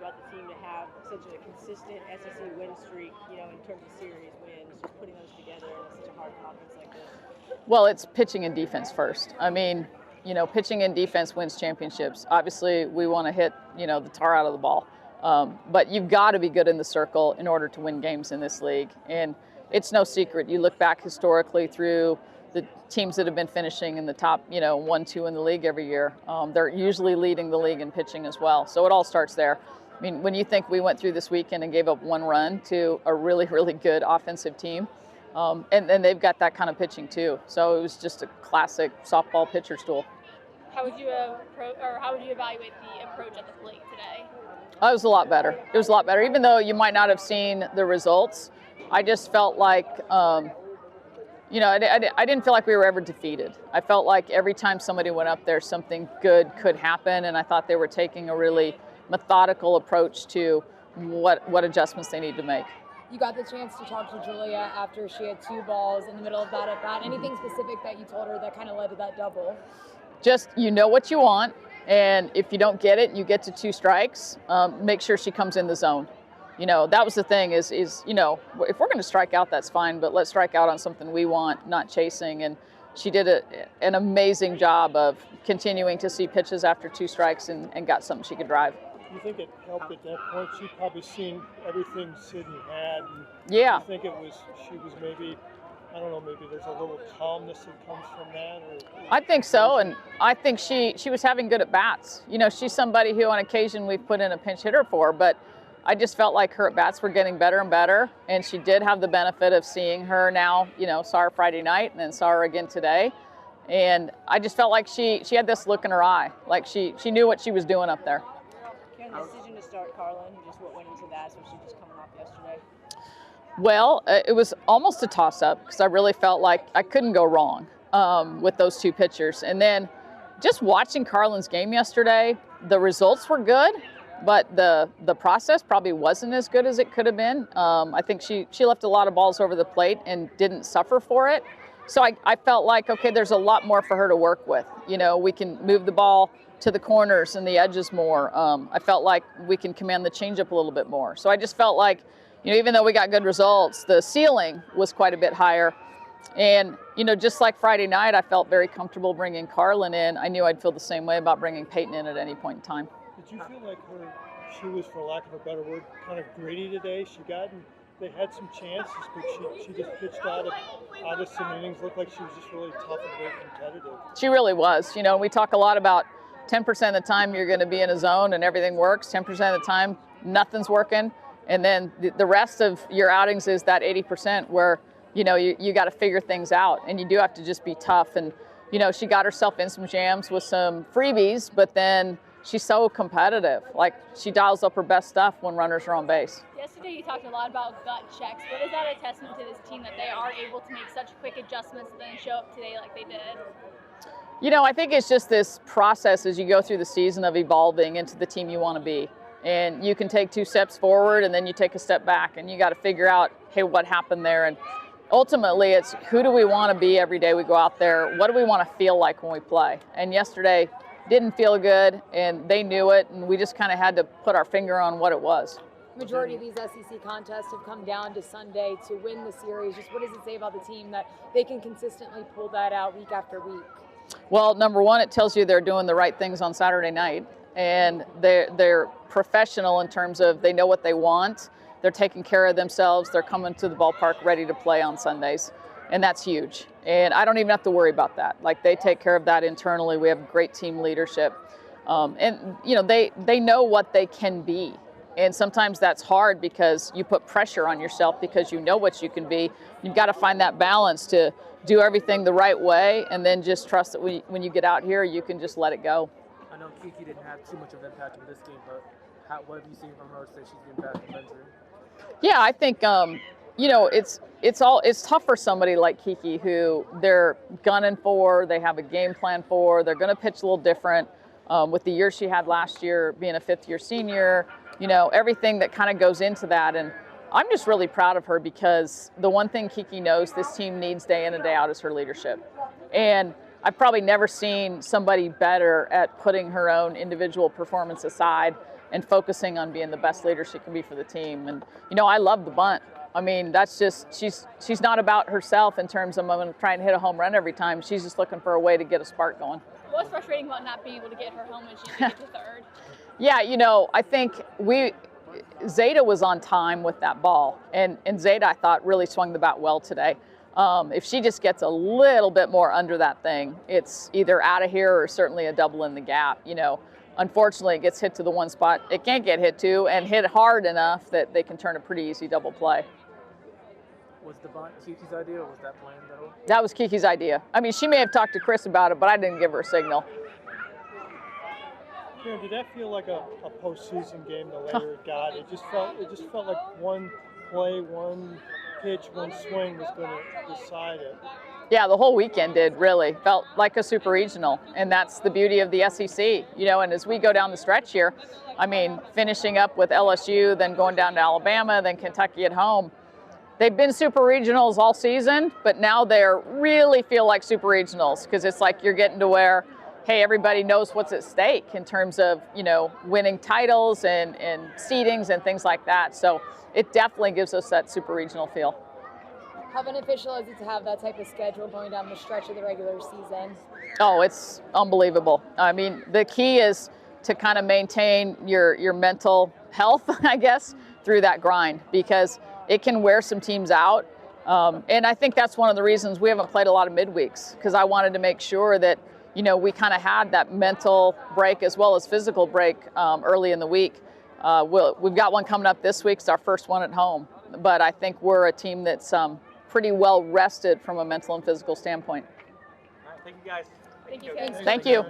about the team to have such a consistent SEC win streak, in terms of series wins, just putting those together in such a hard conference like this? Well, it's pitching and defense first. I mean, pitching and defense wins championships. Obviously, we want to hit, the tar out of the ball. But you've got to be good in the circle in order to win games in this league. And it's no secret. You look back historically through the teams that have been finishing in the top, 1, 2 in the league every year. They're usually leading the league in pitching as well. So it all starts there. I mean, when you think we went through this weekend and gave up 1 run to a really, really good offensive team, and they've got that kind of pitching too. So it was just a classic softball pitcher's duel. How would you evaluate the approach at the plate today? It was a lot better. It was a lot better. Even though you might not have seen the results, I just felt like, I didn't feel like we were ever defeated. I felt like every time somebody went up there, something good could happen, and I thought they were taking a really methodical approach to what adjustments they need to make. You got the chance to talk to Julia after she had 2 balls in the middle of that at bat. Anything specific that you told her that kind of led to that double? Just, what you want, and if you don't get it, you get to 2 strikes, make sure she comes in the zone. That was the thing is if we're going to strike out, that's fine, but let's strike out on something we want, not chasing. And she did an amazing job of continuing to see pitches after 2 strikes and got something she could drive. You think it helped at that point? She'd probably seen everything Sydney had. And yeah. You think she was maybe, I don't know, maybe there's a little calmness that comes from that? I think so, and I think she was having good at-bats. She's somebody who on occasion we've put in a pinch hitter for, but I just felt like her at-bats were getting better and better, and she did have the benefit of seeing her now, saw her Friday night and then saw her again today. And I just felt like she had this look in her eye, like she knew what she was doing up there. Karen, the decision to start Carlin, just what went into that, especially just coming off yesterday? Well, it was almost a toss-up because I really felt like I couldn't go wrong with those 2 pitchers. And then just watching Carlin's game yesterday, the results were good, but the process probably wasn't as good as it could have been. I think she left a lot of balls over the plate and didn't suffer for it. So I felt like, okay, there's a lot more for her to work with. We can move the ball to the corners and the edges more. I felt like we can command the changeup a little bit more. So I just felt like, even though we got good results, the ceiling was quite a bit higher. And, just like Friday night, I felt very comfortable bringing Carlin in. I knew I'd feel the same way about bringing Peyton in at any point in time. Did you feel like she was, for lack of a better word, kind of gritty today? They had some chances, but she just pitched out of some innings. Looked like she was just really tough and very competitive. She really was. We talk a lot about 10% of the time you're going to be in a zone and everything works. 10% of the time, nothing's working. And then the rest of your outings is that 80% where, you got to figure things out. And you do have to just be tough. And, she got herself in some jams with some freebies, but then she's so competitive. Like, she dials up her best stuff when runners are on base. Yesterday you talked a lot about gut checks. What is that a testament to this team that they are able to make such quick adjustments and then show up today like they did? I think it's just this process as you go through the season of evolving into the team you want to be. And you can take 2 steps forward and then you take a step back and you got to figure out, hey, what happened there? And ultimately it's who do we want to be every day we go out there? What do we want to feel like when we play? And yesterday didn't feel good and they knew it, and we just kind of had to put our finger on what it was. Majority of these SEC contests have come down to Sunday to win the series. Just what does it say about the team that they can consistently pull that out week after week? Well, number one, it tells you they're doing the right things on Saturday night, and they're professional in terms of they know what they want. They're taking care of themselves. They're coming to the ballpark ready to play on Sundays, and that's huge. And I don't even have to worry about that. Like, they take care of that internally. We have great team leadership, and they know what they can be. And sometimes that's hard because you put pressure on yourself because you know what you can be. You've got to find that balance to do everything the right way and then just trust that when you get out here, you can just let it go. I know Kiki didn't have too much of an impact in this game, but what have you seen from her since she's been back from injury? Yeah, I think, it's tough for somebody like Kiki who they're gunning for, they have a game plan for, they're going to pitch a little different. With the year she had last year, being a fifth-year senior, everything that kind of goes into that. And I'm just really proud of her because the one thing Kiki knows this team needs day in and day out is her leadership. And I've probably never seen somebody better at putting her own individual performance aside and focusing on being the best leader she can be for the team. And, you know, I love the bunt. I mean, that's just, she's not about herself in terms of, I'm going to try and hit a home run every time. She's just looking for a way to get a spark going. What's frustrating about not being able to get her home when she did get to third? Yeah, you know, I think Zeta was on time with that ball. And Zeta, I thought, really swung the bat well today. If she just gets a little bit more under that thing, it's either out of here or certainly a double in the gap. You know, unfortunately, it gets hit to the one spot it can't get hit to, and hit hard enough that they can turn a pretty easy double play. Was the bunt Kiki's idea, or was that planned at all? That was Kiki's idea. I mean, she may have talked to Chris about it, but I didn't give her a signal. Karen, did that feel like a postseason game the later it got? It just felt like one play, one pitch, one swing was going to decide it. Yeah, the whole weekend did, really. Felt like a super regional, and that's the beauty of the SEC. You know, and as we go down the stretch here, I mean, finishing up with LSU, then going down to Alabama, then Kentucky at home. They've been super regionals all season, but now they're really feel like super regionals, because it's like you're getting to where, hey, everybody knows what's at stake in terms of, you know, winning titles and seedings and things like that. So it definitely gives us that super regional feel. How beneficial is it to have that type of schedule going down the stretch of the regular season? Oh, it's unbelievable. I mean, the key is to kind of maintain your mental health, I guess, through that grind, because it can wear some teams out. And I think that's one of the reasons we haven't played a lot of midweeks, because I wanted to make sure that, you know, we kind of had that mental break as well as physical break early in the week. We've got one coming up this week. It's our first one at home. But I think we're a team that's pretty well rested from a mental and physical standpoint. All right, thank you guys. Thank you, guys. Thank you.